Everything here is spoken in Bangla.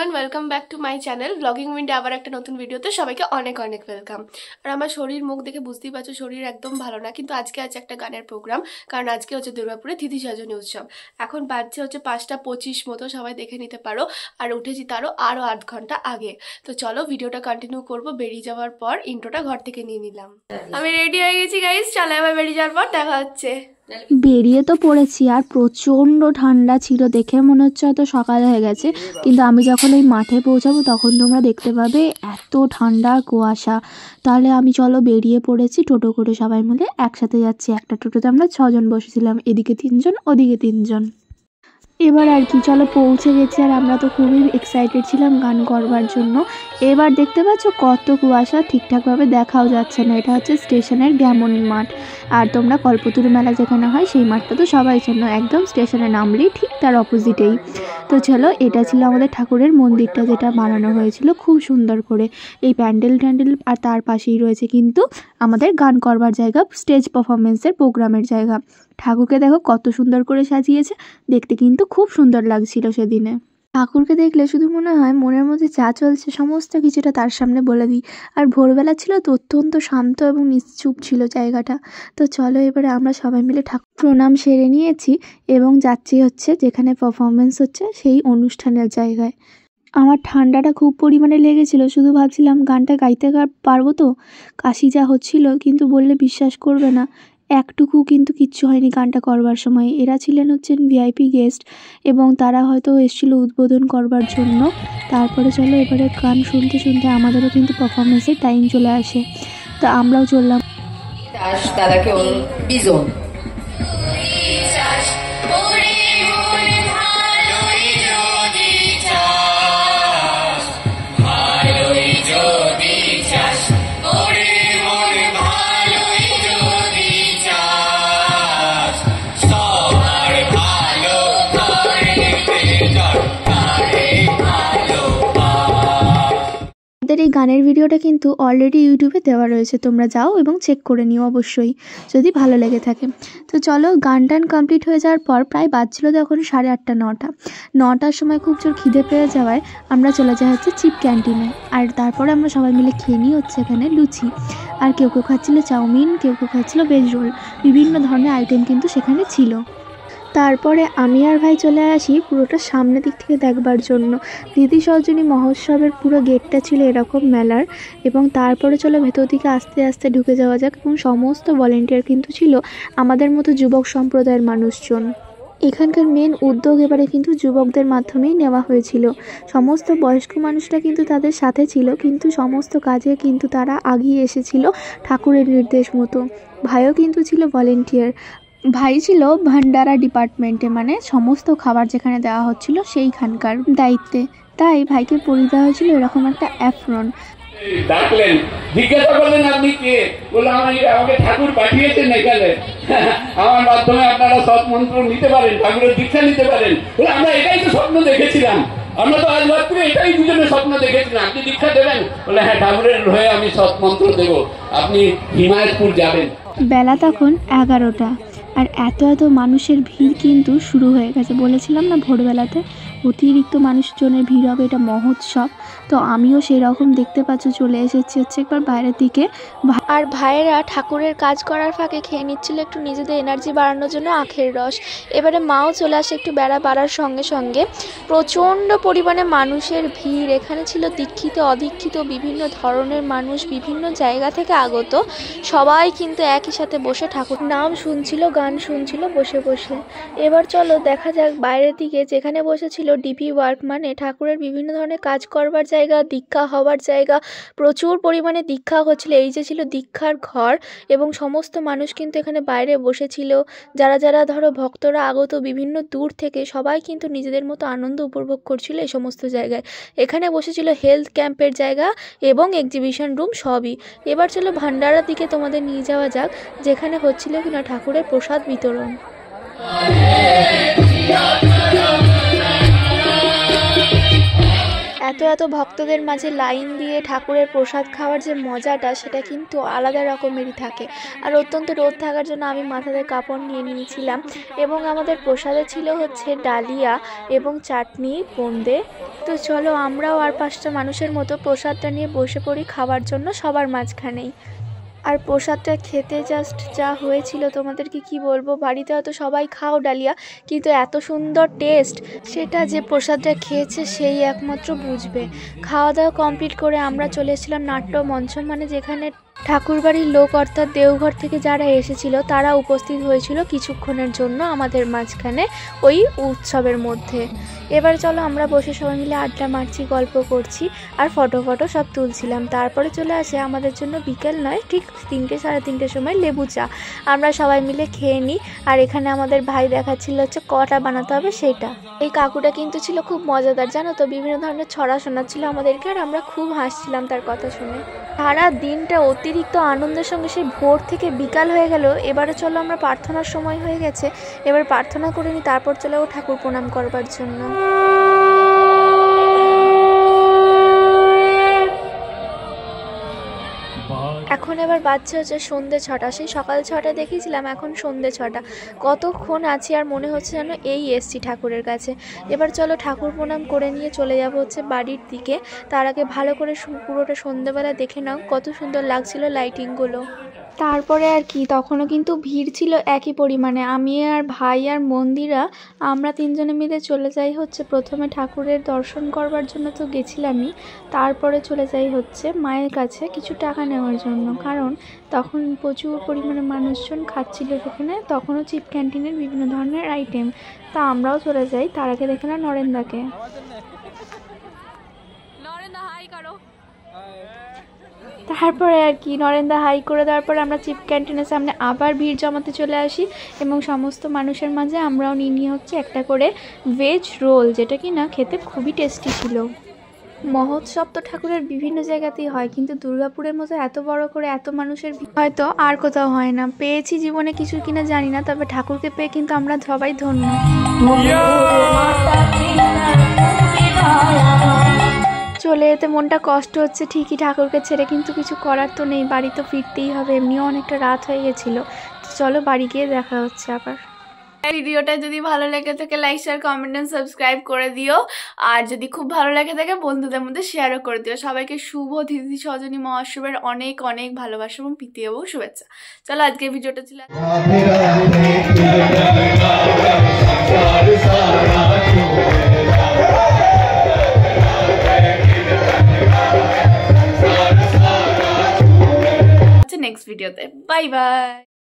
Everyone, welcome back to my channel blogging উইন্ডে। আবার একটা নতুন ভিডিওতে সবাইকে অনেক অনেক ওয়েলকাম। আর আমার শরীর মুখ দেখে বুঝতেই পারছো শরীর একদম ভালো না, কিন্তু আজকে আছে একটা গানের প্রোগ্রাম, কারণ আজকে হচ্ছে দুর্গাপুরে তিথি সাজনী উৎসব। এখন বাজছে হচ্ছে 5:25 মতো, সবাই দেখে নিতে পারো। আর উঠেছি তারও আরও 8 ঘন্টা আগে। তো চলো ভিডিওটা কন্টিনিউ করবো। বেরিয়ে যাওয়ার পর ইন্ট্রোটা ঘর থেকে নিয়ে নিলাম। আমি রেডি হয়ে গেছি গাইস, চলো এবার বেরিয়ে যাওয়ার পর দেখা হচ্ছে। বেরিয়ে তো পড়েছি, আর প্রচণ্ড ঠান্ডা ছিল, দেখে মনে হচ্ছে হয়তো সকাল হয়ে গেছে, কিন্তু আমি যখন এই মাঠে পৌঁছাবো তখন তোমরা দেখতে পাবে এত ঠান্ডা কুয়াশা। তাহলে আমি চলো বেরিয়ে পড়েছি, টোটো করে সবাই মিলে একসাথে যাচ্ছি। একটা টোটোতে আমরা 6 জন বসেছিলাম, এদিকে 3 জন ওদিকে 3 জন। এবার আর কি চলো পৌঁছে গেছি, আর আমরা তো খুবই এক্সাইটেড ছিলাম গান করবার জন্য। এবার দেখতে পাচ্ছ কত কুয়াশা, ঠিকঠাকভাবে দেখাও যাচ্ছে না। এটা হচ্ছে স্টেশনের গ্যামন মাঠ, আর তোমরা কল্পতরু মেলা যেখানে হয় সেই মাঠটা তো সবাই চেনো, একদম স্টেশনে নামলেই ঠিক তার অপোজিটেই। তো চলো, এটা ছিল আমাদের ঠাকুরের মন্দিরটা, যেটা বানানো হয়েছিল খুব সুন্দর করে। এই প্যান্ডেল আর তার পাশেই রয়েছে কিন্তু আমাদের গান করবার জায়গা, স্টেজ পারফরমেন্সের প্রোগ্রামের জায়গা। ঠাকুরকে দেখো কত সুন্দর করে সাজিয়েছে, দেখতে কিন্তু খুব সুন্দর লাগছিল সেদিনে। ঠাকুরকে দেখলে শুধু মনে হয় মনের মধ্যে যা চলছে সমস্ত কিছুটা তার সামনে বলে দিই। আর ভোরবেলা ছিল তো অত্যন্ত শান্ত এবং নিশ্চুপ ছিল জায়গাটা। তো চলো এবারে আমরা সবাই মিলে ঠাকুর প্রণাম সেরে নিয়েছি এবং যাচ্ছি হচ্ছে যেখানে পারফরমেন্স হচ্ছে সেই অনুষ্ঠানের জায়গায়। আমার ঠান্ডাটা খুব পরিমাণে লেগেছিল, শুধু ভাবছিলাম গানটা গাইতে পারবো তো, কাশি যা হচ্ছিল, কিন্তু বললে বিশ্বাস করবে না একটুকু কিন্তু কিচ্ছু হয়নি গানটা করবার সময়। এরা ছিলেন হচ্ছেন ভিআইপি গেস্ট এবং তারা হয়তো এসেছিলো উদ্বোধন করবার জন্য। তারপরে চলো এবারে গান শুনতে শুনতে আমাদেরও কিন্তু পারফরমেন্সের টাইম চলে আসে, তো আমরাও চললাম। দাদাকে বিজন এই গানের ভিডিওটা কিন্তু অলরেডি ইউটিউবে দেওয়া রয়েছে, তোমরা যাও এবং চেক করে নিও অবশ্যই যদি ভালো লেগে থাকে। তো চলো, গান টান কমপ্লিট হয়ে যাওয়ার পর প্রায় বাজছিল তখন 8:30 9টার সময় খুব জোর খিদে পেয়ে যাওয়ায় আমরা চলে যাই হচ্ছে চিপ ক্যান্টিনে। আর তারপরে আমরা সবাই মিলে খেয়ে নিই হচ্ছে এখানে লুচি, আর কেউ কেউ খাচ্ছিল চাউমিন, কেউ কেউ খাচ্ছিল ভেজ রোল, বিভিন্ন ধরনের আইটেম কিন্তু সেখানে ছিল। তারপরে আমি আর ভাই চলে আসি পুরোটা সামনে দিক থেকে দেখবার জন্য। তিথি সজনী মহোৎসবের পুরো গেটটা ছিল এরকম মেলার, এবং তারপরে চলো ভেতর দিকে আস্তে আস্তে ঢুকে যাওয়া যাক। এবং সমস্ত ভলেন্টিয়ার কিন্তু ছিল আমাদের মতো যুবক সম্প্রদায়ের মানুষজন। এখানকার মেন উদ্যোগ এবারে কিন্তু যুবকদের মাধ্যমেই নেওয়া হয়েছিল। সমস্ত বয়স্ক মানুষরা কিন্তু তাদের সাথে ছিল, কিন্তু সমস্ত কাজে কিন্তু তারা আগিয়ে এসেছিল ঠাকুরের নির্দেশ মতো। ভাইও কিন্তু ছিল ভলেন্টিয়ার, ভাই ছিল ভান্ডারা ডিপার্টমেন্টে, মানে সমস্ত খাবার যেখানে দেওয়া হচ্ছিল সেইখানকার দায়িত্বে। তাই ভাইকে পরিয়ে দেওয়া হয়েছিল এরকম একটা অ্যাফরন। ডাকলেন, জিজ্ঞাসা করলেন আপনি কে? বললাম আমাকে ঠাকুর পাঠিয়েছেন এখানে, আমার মাধ্যমে আপনারা সৎ মন্ত্র নিতে পারেন, ঠাকুরের দীক্ষা নিতে পারেন। বলে আমরা এটাই তো স্বপ্ন দেখেছিলাম, আমরা তো আজ রাত্রে এটাই দুজনে স্বপ্ন দেখেছিলাম, আপনি দীক্ষা দেবেন? বলে হ্যাঁ, ঠাকুরের হয়ে আমি সৎ মন্ত্র দেবো, আপনি হিমায়তপুর যাবেন। বেলা তখন 11টা, আর এত মানুষের ভিড় কিন্তু শুরু হয়ে গেছে। বলেছিলাম না ভোরবেলাতে অতিরিক্ত মানুষজনের ভিড় হবে, এটা মহোৎসব। তো আমিও সেই রকম দেখতে পাচ্ছ চলে এসেছি হচ্ছে একবার বাইরের দিকে। আর ভাইয়েরা ঠাকুরের কাজ করার ফাঁকে খেয়ে নিচ্ছিল একটু নিজেদের এনার্জি বাড়ানোর জন্য আখের রস। এবারে মাও চলে আসে একটু বেড়া বাড়ার সঙ্গে সঙ্গে। প্রচণ্ড পরিমাণে মানুষের ভিড়, এখানে ছিল দীক্ষিত অদীক্ষিত বিভিন্ন ধরনের মানুষ, বিভিন্ন জায়গা থেকে আগত, সবাই কিন্তু একই সাথে বসে ঠাকুর নাম শুনছিল, গান শুনছিল বসে বসে। এবার চলো দেখা যাক বাইরের দিকে, যেখানে বসেছিল ডিপি ওয়ার্ক, মানে ঠাকুরের বিভিন্ন ধরনের কাজ করবার জায়গা, দীক্ষা হবার জায়গা। প্রচুর পরিমাণে দীক্ষা হচ্ছিল, এই যে ছিল দীক্ষার ঘর, এবং সমস্ত মানুষ কিন্তু এখানে বাইরে বসেছিল। যারা যারা ধরো ভক্তরা আগত বিভিন্ন দূর থেকে, সবাই কিন্তু নিজেদের মতো আনন্দ উপভোগ করছিল এই সমস্ত জায়গায়। এখানে বসেছিল হেলথ ক্যাম্পের জায়গা এবং এক্সিবিশন রুম সবই। এবার চলো ভান্ডারার দিকে তোমাদের নিয়ে যাওয়া যাক, যেখানে হচ্ছিল কিনা ঠাকুরের প্রসাদ বিতরণ। এত এত ভক্তদের মাঝে লাইন দিয়ে ঠাকুরের প্রসাদ খাওয়ার যে মজাটা সেটা কিন্তু আলাদা রকমেরই থাকে। আর অত্যন্ত রোদ থাকার জন্য আমি মাথাতে কাপড় নিয়ে নিয়েছিলাম এবং আমাদের প্রসাদে ছিল হচ্ছে ডালিয়া এবং চাটনি বোঁদে। তো চলো আমরাও আর 5টা মানুষের মতো প্রসাদটা নিয়ে বসে পড়ি খাওয়ার জন্য সবার মাঝখানেই। আর প্রসাদটা খেতে জাস্ট যা হয়েছিল তোমাদেরকে কি বলবো, বাড়িতে হয়তো সবাই খাও ডালিয়া, কিন্তু এত সুন্দর টেস্ট সেটা যে প্রসাদটা খেয়েছে সেই একমাত্র বুঝবে। খাওয়া দাওয়া কমপ্লিট করে আমরা চলে এসেছিলাম নাট্য মঞ্চ, মানে যেখানে ঠাকুরবাড়ির লোক অর্থাৎ দেওঘর থেকে যারা এসেছিল তারা উপস্থিত হয়েছিল কিছুক্ষণের জন্য আমাদের মাঝখানে ওই উৎসবের মধ্যে। এবার চলো আমরা বসে সবাই মিলে আড্ডা মারছি, গল্প করছি আর ফটো সব তুলছিলাম। তারপরে চলে আসে আমাদের জন্য বিকেল নয় ঠিক 3টে সাড়ে 3টের সময় লেবু চা। আমরা সবাই মিলে খেয়ে নিই। আর এখানে আমাদের ভাই দেখাচ্ছিল হচ্ছে কটা বানাতে হবে সেটা। এই কাকুটা কিন্তু ছিল খুব মজাদার, জানো তো, বিভিন্ন ধরনের ছড়া শোনাচ্ছিল আমাদেরকে আর আমরা খুব হাসছিলাম তার কথা শুনে। সারা দিনটা অতিরিক্ত আনন্দের সঙ্গে সেই ভোর থেকে বিকাল হয়ে গেল। এবারে চলো আমরা প্রার্থনার সময় হয়ে গেছে, এবার প্রার্থনা করে নিই, তারপর চলে যাবো ঠাকুর প্রণাম করবার জন্য। এখন এবার বাজছে হচ্ছে সন্ধ্যে 6টা। সেই সকাল 6টা দেখিয়েছিলাম, এখন সন্ধ্যে 6টা। কতক্ষণ আছি আর মনে হচ্ছে যেন এই এসছি ঠাকুরের কাছে। এবার চলো ঠাকুর প্রণাম করে নিয়ে চলে যাব হচ্ছে বাড়ির দিকে। তার আগে ভালো করে পুরোটা সন্ধ্যেবেলা দেখে নাও কত সুন্দর লাগছিল লাইটিংগুলো। তারপরে আর কি, তখনও কিন্তু ভিড় ছিল একই পরিমাণে। আমি আর ভাই আর মন্দিরা আমরা 3জনে মিলে চলে যাই হচ্ছে প্রথমে ঠাকুরের দর্শন করবার জন্য তো গেছিলামই, তারপরে চলে যাই হচ্ছে মায়ের কাছে কিছু টাকা নেওয়ার জন্য, কারণ তখন প্রচুর পরিমাণে মানুষজন খাচ্ছিল সেখানে, তখনও চিপ ক্যান্টিনের বিভিন্ন ধরনের আইটেম। তা আমরাও চলে যাই। তার আগে দেখে না নরেন্দাকে। তারপরে আর কি নরেন্দা হাই করে দেওয়ার পর আমরা চিপ ক্যান্টিনের সামনে আবার ভিড় জমাতে চলে আসি এবং সমস্ত মানুষের মাঝে আমরাও নিয়ে হচ্ছে একটা করে ভেজ রোল, যেটা কি না খেতে খুবই টেস্টি ছিল। মহোৎসব তো ঠাকুরের বিভিন্ন জায়গাতেই হয়, কিন্তু দুর্গাপুরের মতো এত বড় করে এত মানুষের হয়তো আর কোথাও হয় না। পেয়েছি জীবনে কিছু কিনা জানি না, তবে ঠাকুরকে পেয়ে কিন্তু আমরা সবাই ধন্য। চলে যেতে মনটা কষ্ট হচ্ছে ঠিকই ঠাকুরকে ছেড়ে, কিন্তু কিছু করার তো নেই, বাড়ি তো ফিরতেই হবে। এমনিও অনেকটা রাত হয়ে গেছিল। তো চলো বাড়ি গিয়ে দেখা হচ্ছে আবার। ভিডিওটা যদি ভালো লেগে থাকে like share comment and subscribe করে দিও। আর যদি খুব ভালো লেগে থাকে বন্ধুদের মধ্যে শেয়ারও করে দিও। সবাইকে শুভ তিথি সজনী মহোৎসবের অনেক অনেক ভালোবাসা এবং প্রীতি এবং শুভেচ্ছা। চলো আজকে ভিডিওটা ছিল। নেক্সট ভিডিওতে বাই বাই।